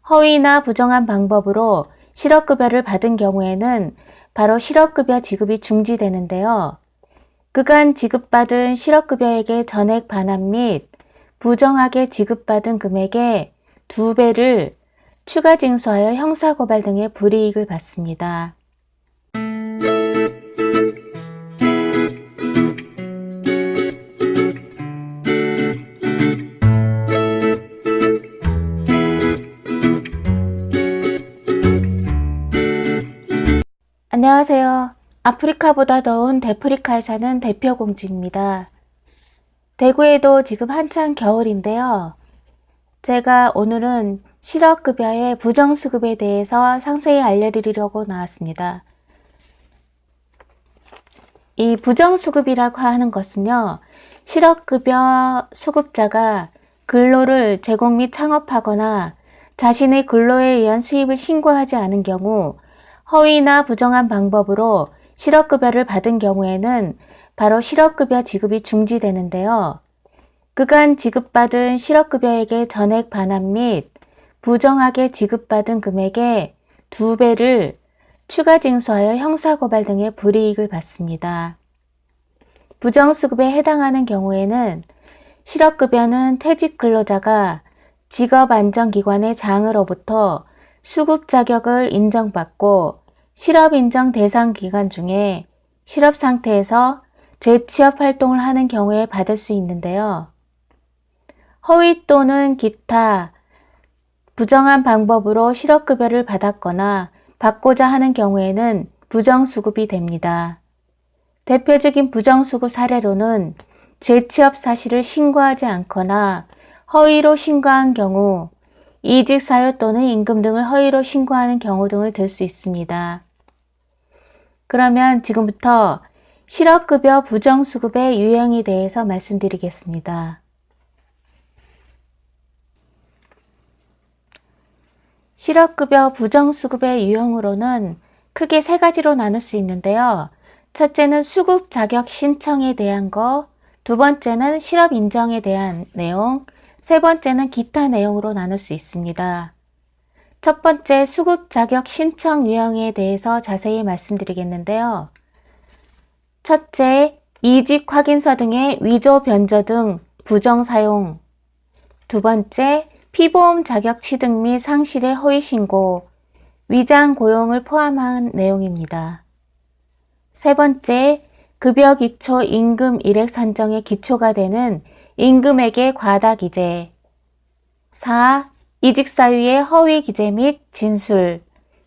허위나 부정한 방법으로 실업급여를 받은 경우에는 바로 실업급여 지급이 중지되는데요. 그간 지급받은 실업급여액의 전액 반환 및 부정하게 지급받은 금액의 2배를 추가 징수하여 형사고발 등의 불이익을 받습니다. 안녕하세요. 아프리카보다 더운 데프리카에 사는 대표공주입니다. 대구에도 지금 한창 겨울인데요. 제가 오늘은 실업급여의 부정수급에 대해서 상세히 알려드리려고 나왔습니다. 이 부정수급이라고 하는 것은요, 실업급여 수급자가 근로를 제공 및 창업하거나 자신의 근로에 의한 수입을 신고하지 않은 경우 허위나 부정한 방법으로 실업급여를 받은 경우에는 바로 실업급여 지급이 중지되는데요. 그간 지급받은 실업급여액의 전액 반환 및 부정하게 지급받은 금액의 2배를 추가 징수하여 형사고발 등의 불이익을 받습니다. 부정수급에 해당하는 경우에는 실업급여는 퇴직 근로자가 직업안정기관의 장으로부터 수급 자격을 인정받고 실업인정 대상 기간 중에 실업 상태에서 재취업 활동을 하는 경우에 받을 수 있는데요. 허위 또는 기타 부정한 방법으로 실업급여를 받았거나 받고자 하는 경우에는 부정수급이 됩니다. 대표적인 부정수급 사례로는 재취업 사실을 신고하지 않거나 허위로 신고한 경우, 이직사유 또는 임금 등을 허위로 신고하는 경우 등을 들 수 있습니다. 그러면 지금부터 실업급여 부정수급의 유형에 대해서 말씀드리겠습니다. 실업급여 부정수급의 유형으로는 크게 3가지로 나눌 수 있는데요. 첫째는 수급 자격 신청에 대한 거, 두 번째는 실업 인정에 대한 내용, 세 번째는 기타 내용으로 나눌 수 있습니다. 첫 번째 수급 자격 신청 유형에 대해서 자세히 말씀드리겠는데요. 첫째, 이직 확인서 등의 위조 변조 등 부정 사용. 두 번째, 피보험 자격 취득 및 상실의 허위 신고, 위장 고용을 포함한 내용입니다. 세 번째, 급여 기초 임금 일액 산정의 기초가 되는 임금액의 과다 기재. 4. 이직 사유의 허위 기재 및 진술,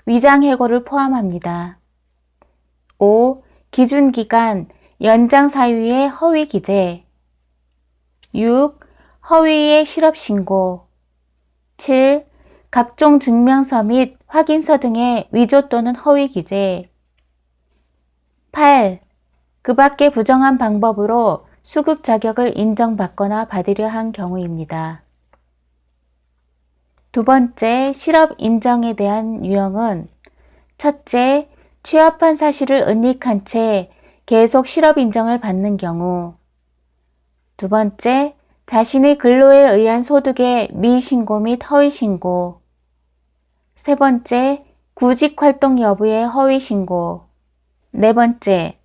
위장 해고를 포함합니다. 5. 기준 기간, 연장 사유의 허위 기재. 6. 허위의 실업 신고. 7. 각종 증명서 및 확인서 등의 위조 또는 허위 기재. 8. 그 밖의 부정한 방법으로 수급 자격을 인정받거나 받으려 한 경우입니다. 두 번째, 실업 인정에 대한 유형은 첫째, 취업한 사실을 은닉한 채 계속 실업 인정을 받는 경우. 두 번째, 자신의 근로에 의한 소득의 미신고 및 허위 신고. 세 번째, 구직 활동 여부의 허위 신고. 네 번째,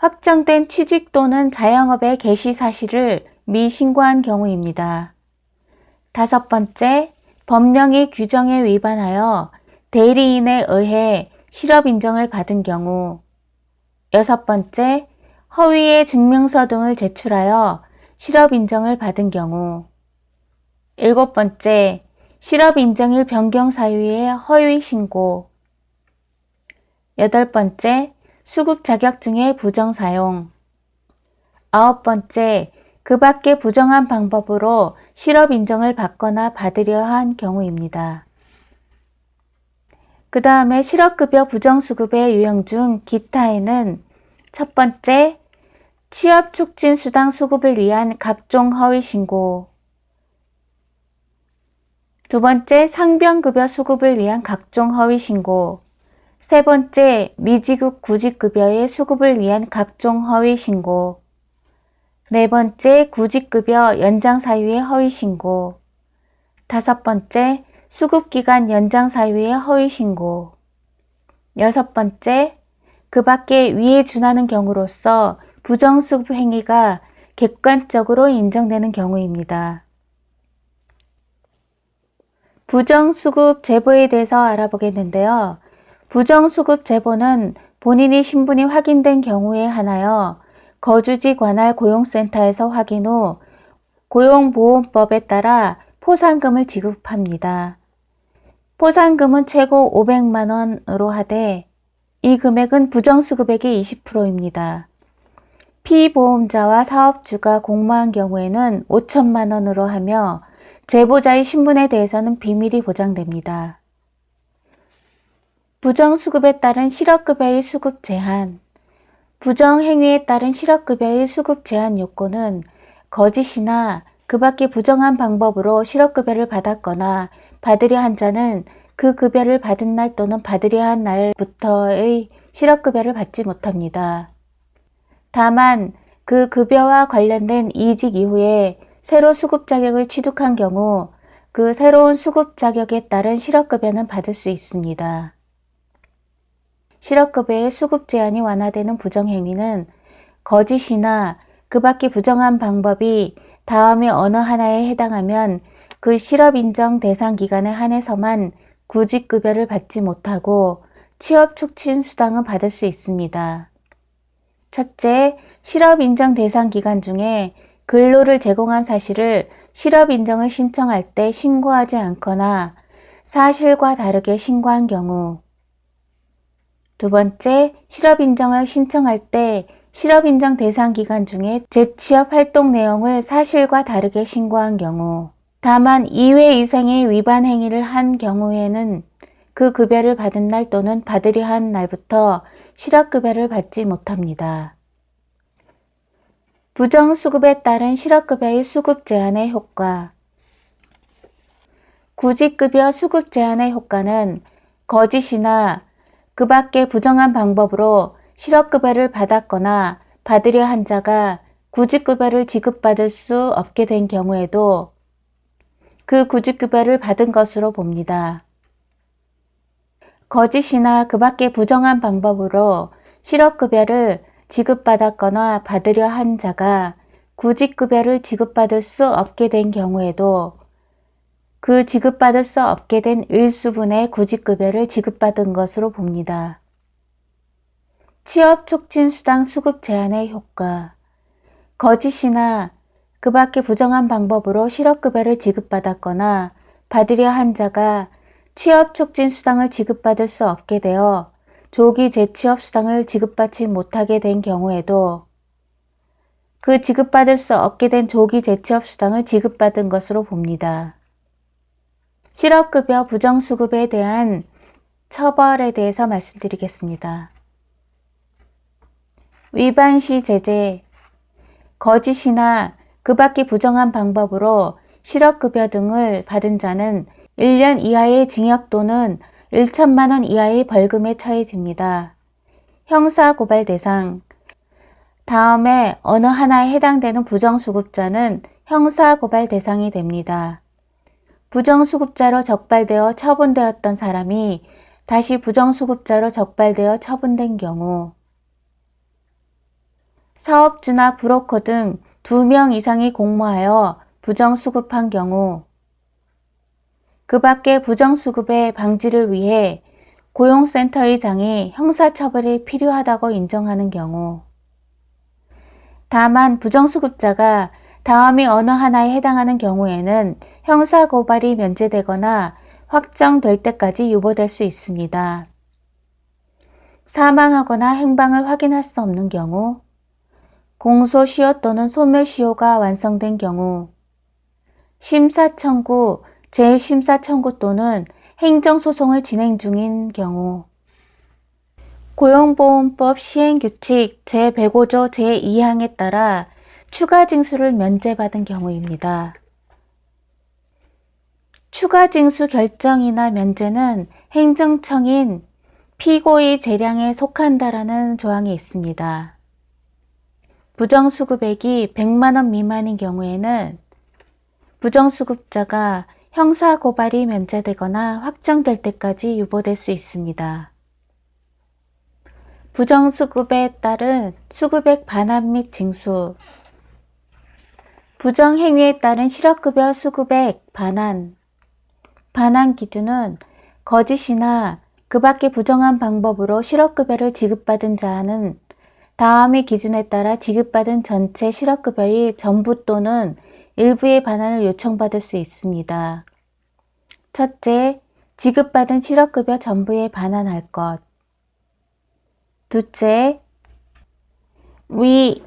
확정된 취직 또는 자영업의 개시 사실을 미신고한 경우입니다. 다섯 번째, 법령의 규정에 위반하여 대리인에 의해 실업 인정을 받은 경우. 여섯 번째, 허위의 증명서 등을 제출하여 실업 인정을 받은 경우. 일곱 번째, 실업 인정일 변경 사유의 허위 신고. 여덟 번째, 수급 자격증의 부정 사용. 아홉 번째, 그 밖의 부정한 방법으로 실업 인정을 받거나 받으려 한 경우입니다. 그 다음에 실업급여 부정수급의 유형 중 기타에는 첫 번째, 취업 촉진 수당 수급을 위한 각종 허위 신고. 두 번째, 상병급여 수급을 위한 각종 허위 신고. 세 번째, 미지급 구직급여의 수급을 위한 각종 허위 신고. 네 번째, 구직급여 연장 사유의 허위 신고. 다섯 번째, 수급기간 연장 사유의 허위신고. 6번째, 그 밖에 위에 준하는 경우로서 부정수급 행위가 객관적으로 인정되는 경우입니다. 부정수급 제보에 대해서 알아보겠는데요. 부정수급 제보는 본인이 신분이 확인된 경우에 한하여 거주지 관할 고용센터에서 확인 후 고용보험법에 따라 포상금을 지급합니다. 포상금은 최고 500만 원으로 하되 이 금액은 부정수급액의 20%입니다. 피보험자와 사업주가 공모한 경우에는 5천만 원으로 하며 제보자의 신분에 대해서는 비밀이 보장됩니다. 부정수급에 따른 실업급여의 수급 제한. 부정행위에 따른 실업급여의 수급 제한 요건은 거짓이나 그 밖의 부정한 방법으로 실업급여를 받았거나 받으려 한 자는 그 급여를 받은 날 또는 받으려 한 날부터의 실업급여를 받지 못합니다. 다만 그 급여와 관련된 이직 이후에 새로 수급 자격을 취득한 경우 그 새로운 수급 자격에 따른 실업급여는 받을 수 있습니다. 실업급여의 수급 제한이 완화되는 부정행위는 거짓이나 그 밖의 부정한 방법이 다음의 어느 하나에 해당하면 그 실업인정 대상 기간에 한해서만 구직급여를 받지 못하고 취업촉진수당은 받을 수 있습니다. 첫째, 실업인정 대상 기간 중에 근로를 제공한 사실을 실업인정을 신청할 때 신고하지 않거나 사실과 다르게 신고한 경우. 두 번째, 실업인정을 신청할 때 실업인정 대상 기간 중에 재취업 활동 내용을 사실과 다르게 신고한 경우. 다만 2회 이상의 위반 행위를 한 경우에는 그 급여를 받은 날 또는 받으려 한 날부터 실업급여를 받지 못합니다. 부정수급에 따른 실업급여의 수급 제한의 효과. 구직급여 수급 제한의 효과는 거짓이나 그 밖의 부정한 방법으로 실업급여를 받았거나 받으려 한 자가 구직급여를 지급받을 수 없게 된 경우에도 그 구직급여를 받은 것으로 봅니다. 거짓이나 그 밖의 부정한 방법으로 실업급여를 지급받았거나 받으려 한 자가 구직급여를 지급받을 수 없게 된 경우에도 그 지급받을 수 없게 된 일수분의 구직급여를 지급받은 것으로 봅니다. 취업촉진수당 수급 제한의 효과. 거짓이나 그 밖의 부정한 방법으로 실업급여를 지급받았거나 받으려 한 자가 취업촉진수당을 지급받을 수 없게 되어 조기 재취업수당을 지급받지 못하게 된 경우에도 그 지급받을 수 없게 된 조기 재취업수당을 지급받은 것으로 봅니다. 실업급여 부정수급에 대한 처벌에 대해서 말씀드리겠습니다. 위반 시 제재. 거짓이나 그 밖의 부정한 방법으로 실업급여 등을 받은 자는 1년 이하의 징역 또는 1천만 원 이하의 벌금에 처해집니다. 형사고발 대상. 다음에 어느 하나에 해당되는 부정수급자는 형사고발 대상이 됩니다. 부정수급자로 적발되어 처분되었던 사람이 다시 부정수급자로 적발되어 처분된 경우. 사업주나 브로커 등 2명 이상이 공모하여 부정수급한 경우. 그 밖의 부정수급의 방지를 위해 고용센터의장이 형사처벌이 필요하다고 인정하는 경우. 다만 부정수급자가 다음이 어느 하나에 해당하는 경우에는 형사고발이 면제되거나 확정될 때까지 유보될 수 있습니다. 사망하거나 행방을 확인할 수 없는 경우, 공소시효 또는 소멸시효가 완성된 경우, 심사청구, 재심사청구 또는 행정소송을 진행 중인 경우, 고용보험법 시행규칙 제105조 제2항에 따라 추가 징수를 면제받은 경우입니다. 추가 징수 결정이나 면제는 행정청인 피고의 재량에 속한다라는 조항이 있습니다. 부정수급액이 100만 원 미만인 경우에는 부정수급자가 형사 고발이 면제되거나 확정될 때까지 유보될 수 있습니다. 부정수급에 따른 수급액 반환 및 징수. 부정행위에 따른 실업급여 수급액 반환. 반환 기준은 거짓이나 그 밖의 부정한 방법으로 실업급여를 지급받은 자는 다음의 기준에 따라 지급받은 전체 실업급여의 전부 또는 일부의 반환을 요청받을 수 있습니다. 첫째, 지급받은 실업급여 전부에 반환할 것. 둘째, 위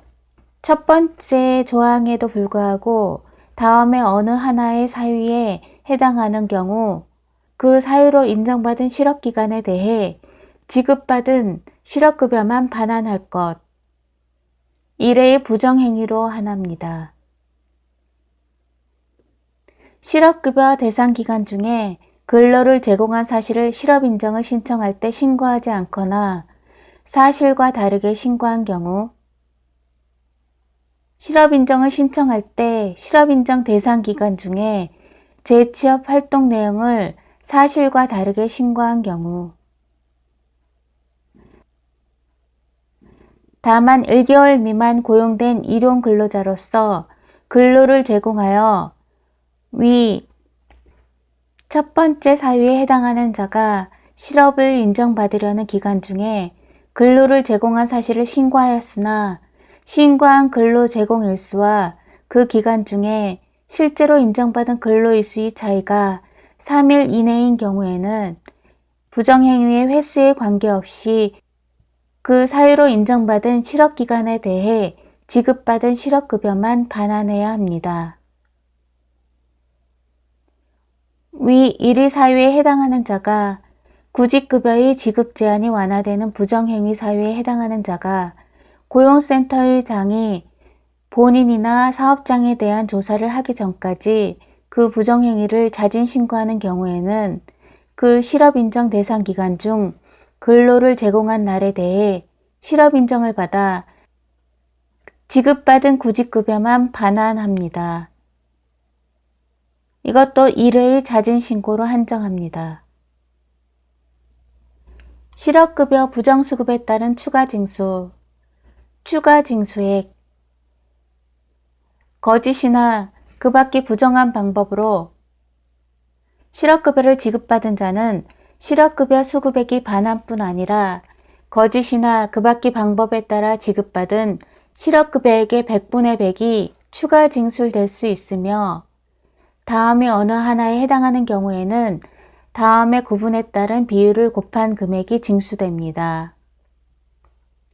첫 번째 조항에도 불구하고 다음의 어느 하나의 사유에 해당하는 경우 그 사유로 인정받은 실업기간에 대해 지급받은 실업급여만 반환할 것. 이래의 부정행위로 하나입니다. 실업급여 대상 기간 중에 근로를 제공한 사실을 실업인정을 신청할 때 신고하지 않거나 사실과 다르게 신고한 경우, 실업인정을 신청할 때 실업인정 대상 기간 중에 재취업 활동 내용을 사실과 다르게 신고한 경우, 다만 1개월 미만 고용된 일용 근로자로서 근로를 제공하여 위 첫 번째 사유에 해당하는 자가 실업을 인정받으려는 기간 중에 근로를 제공한 사실을 신고하였으나 신고한 근로 제공 일수와 그 기간 중에 실제로 인정받은 근로 일수의 차이가 3일 이내인 경우에는 부정행위의 횟수에 관계없이 그 사유로 인정받은 실업기간에 대해 지급받은 실업급여만 반환해야 합니다. 위 1위 사유에 해당하는 자가 구직급여의 지급 제한이 완화되는 부정행위 사유에 해당하는 자가 고용센터의 장이 본인이나 사업장에 대한 조사를 하기 전까지 그 부정행위를 자진 신고하는 경우에는 그 실업인정 대상 기간 중 근로를 제공한 날에 대해 실업인정을 받아 지급받은 구직급여만 반환합니다. 이것도 1회의 자진 신고로 한정합니다. 실업급여 부정수급에 따른 추가징수. 추가징수액. 거짓이나 그 밖의 부정한 방법으로 실업급여를 지급받은 자는 실업급여 수급액이 반환뿐 아니라 거짓이나 그 밖의 방법에 따라 지급받은 실업급여액의 100분의 100이 추가 징술될 수 있으며 다음의 어느 하나에 해당하는 경우에는 다음의 구분에 따른 비율을 곱한 금액이 징수됩니다.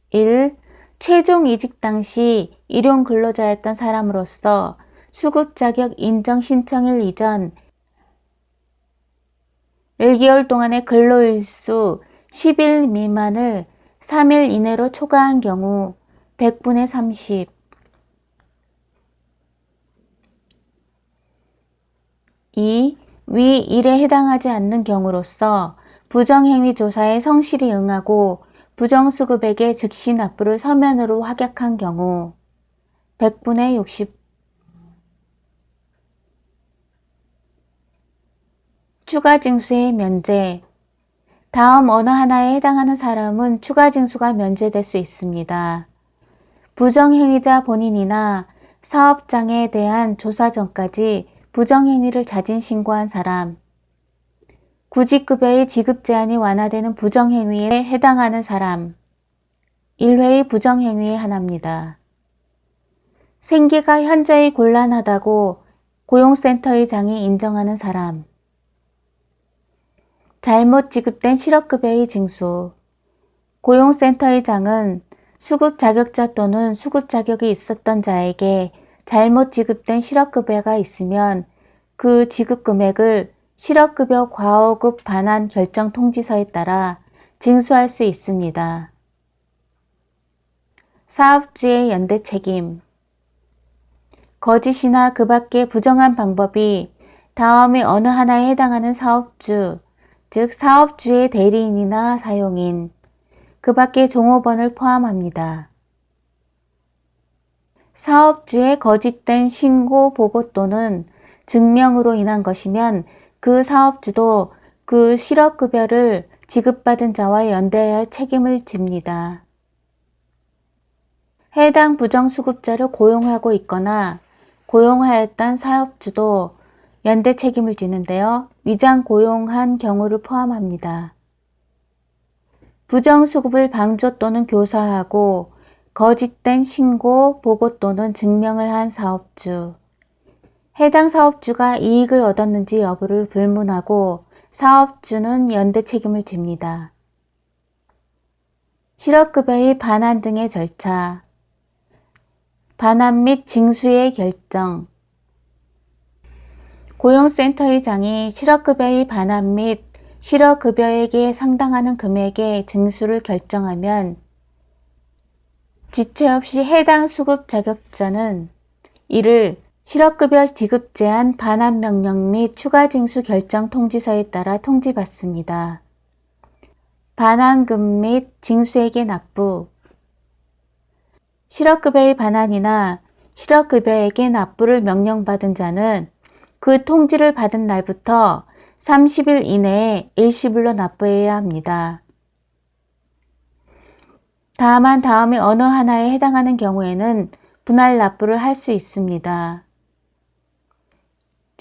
1. 최종 이직 당시 일용 근로자였던 사람으로서 수급 자격 인정 신청일 이전 1개월 동안의 근로일수 10일 미만을 3일 이내로 초과한 경우 100분의 30. 2. 위 1에 해당하지 않는 경우로서 부정행위 조사에 성실히 응하고 부정수급액의 즉시 납부를 서면으로 확약한 경우 100분의 60. 추가징수의 면제. 다음 어느 하나에 해당하는 사람은 추가징수가 면제될 수 있습니다. 부정행위자 본인이나 사업장에 대한 조사 전까지 부정행위를 자진 신고한 사람, 구직급여의 지급 제한이 완화되는 부정행위에 해당하는 사람, 1회의 부정행위의 하나입니다. 생계가 현저히 곤란하다고 고용센터의 장이 인정하는 사람, 잘못 지급된 실업급여의 징수. 고용센터의 장은 수급 자격자 또는 수급 자격이 있었던 자에게 잘못 지급된 실업급여가 있으면 그 지급 금액을 실업급여 과호급 반환 결정 통지서에 따라 징수할 수 있습니다. 사업주의 연대 책임. 거짓이나 그 밖의 부정한 방법이 다음의 어느 하나에 해당하는 사업주, 즉 사업주의 대리인이나 사용인, 그 밖의 종업원을 포함합니다. 사업주의 거짓된 신고, 보고 또는 증명으로 인한 것이면 그 사업주도 그 실업급여를 지급받은 자와 연대해야 할 책임을 집니다. 해당 부정수급자를 고용하고 있거나 고용하였던 사업주도 연대 책임을 지는데요. 위장 고용한 경우를 포함합니다. 부정수급을 방조 또는 교사하고 거짓된 신고, 보고 또는 증명을 한 사업주. 해당 사업주가 이익을 얻었는지 여부를 불문하고 사업주는 연대 책임을 집니다. 실업급여의 반환 등의 절차. 반환 및 징수의 결정. 고용센터의장이 실업급여의 반환 및 실업급여액에 상당하는 금액의 징수를 결정하면 지체 없이 해당 수급 자격자는 이를 실업급여 지급 제한 반환 명령 및 추가 징수 결정 통지서에 따라 통지받습니다. 반환금 및 징수액의 납부. 실업급여의 반환이나 실업급여액의 납부를 명령받은 자는 그 통지를 받은 날부터 30일 이내에 일시불로 납부해야 합니다. 다만 다음의 어느 하나에 해당하는 경우에는 분할 납부를 할 수 있습니다.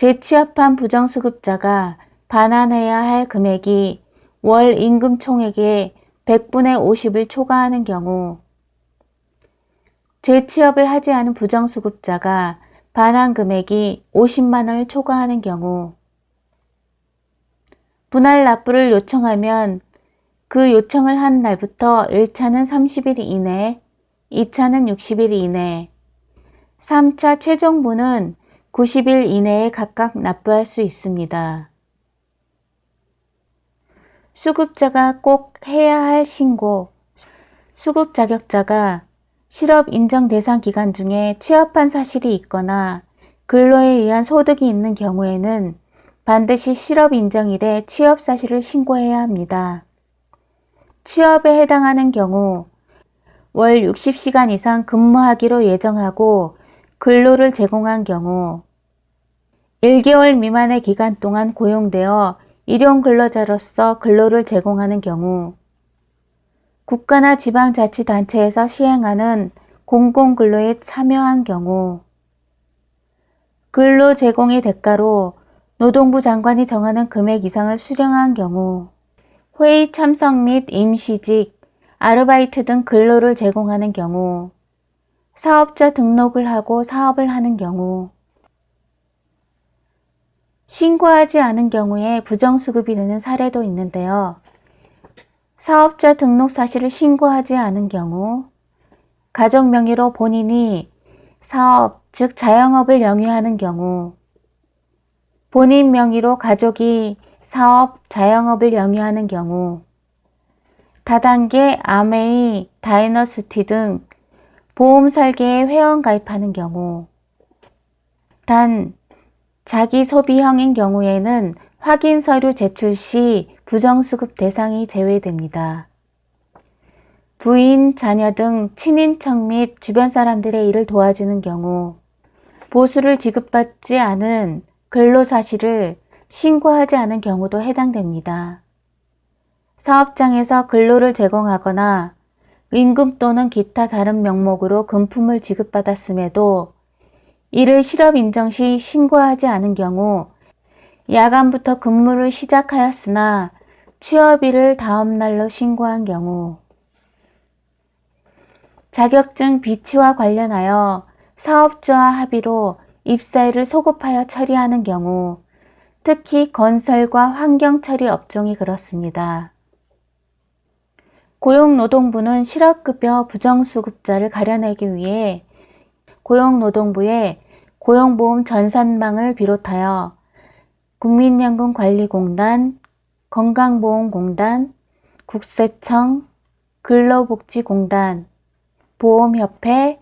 재취업한 부정수급자가 반환해야 할 금액이 월 임금 총액의 100분의 50을 초과하는 경우, 재취업을 하지 않은 부정수급자가 반환 금액이 50만 원을 초과하는 경우, 분할 납부를 요청하면 그 요청을 한 날부터 1차는 30일 이내, 2차는 60일 이내, 3차 최종분은 90일 이내에 각각 납부할 수 있습니다. 수급자가 꼭 해야 할 신고. 수급 자격자가 실업 인정 대상 기간 중에 취업한 사실이 있거나 근로에 의한 소득이 있는 경우에는 반드시 실업 인정일에 취업 사실을 신고해야 합니다. 취업에 해당하는 경우 월 60시간 이상 근무하기로 예정하고 근로를 제공한 경우, 1개월 미만의 기간 동안 고용되어 일용 근로자로서 근로를 제공하는 경우, 국가나 지방자치단체에서 시행하는 공공근로에 참여한 경우, 근로 제공의 대가로 노동부 장관이 정하는 금액 이상을 수령한 경우, 회의 참석 및 임시직, 아르바이트 등 근로를 제공하는 경우, 사업자 등록을 하고 사업을 하는 경우, 신고하지 않은 경우에 부정수급이 되는 사례도 있는데요. 사업자 등록 사실을 신고하지 않은 경우, 가족 명의로 본인이 사업, 즉 자영업을 영위하는 경우, 본인 명의로 가족이 사업, 자영업을 영위하는 경우, 다단계, 아메이, 다이너스티 등 보험 설계에 회원 가입하는 경우, 단 자기 소비형인 경우에는 확인 서류 제출 시 부정수급 대상이 제외됩니다. 부인, 자녀 등 친인척 및 주변 사람들의 일을 도와주는 경우, 보수를 지급받지 않은 근로 사실을 신고하지 않은 경우도 해당됩니다. 사업장에서 근로를 제공하거나 임금 또는 기타 다른 명목으로 금품을 지급받았음에도 이를 실업 인정 시 신고하지 않은 경우, 야간부터 근무를 시작하였으나 취업일을 다음 날로 신고한 경우, 자격증 비치와 관련하여 사업주와 합의로 입사일을 소급하여 처리하는 경우, 특히 건설과 환경처리 업종이 그렇습니다. 고용노동부는 실업급여 부정수급자를 가려내기 위해 고용노동부에 고용보험 전산망을 비롯하여 국민연금관리공단, 건강보험공단, 국세청, 근로복지공단, 보험협회,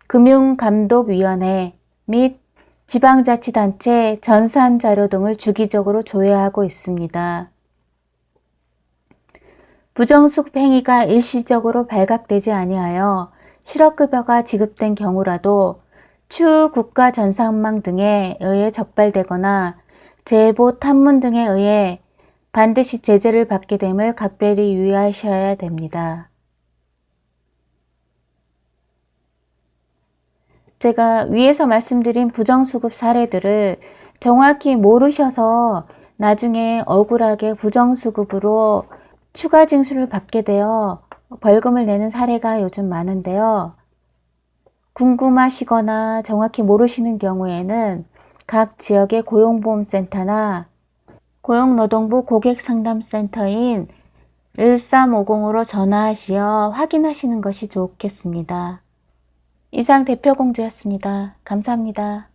금융감독위원회 및 지방자치단체 전산자료 등을 주기적으로 조회하고 있습니다. 부정수급 행위가 일시적으로 발각되지 아니하여 실업급여가 지급된 경우라도 추후 국가 전산망 등에 의해 적발되거나 제보 탐문 등에 의해 반드시 제재를 받게 됨을 각별히 유의하셔야 됩니다. 제가 위에서 말씀드린 부정수급 사례들을 정확히 모르셔서 나중에 억울하게 부정수급으로 추가 징수를 받게 되어 벌금을 내는 사례가 요즘 많은데요. 궁금하시거나 정확히 모르시는 경우에는 각 지역의 고용보험센터나 고용노동부 고객상담센터인 1350으로 전화하시어 확인하시는 것이 좋겠습니다. 이상 대표공주였습니다. 감사합니다.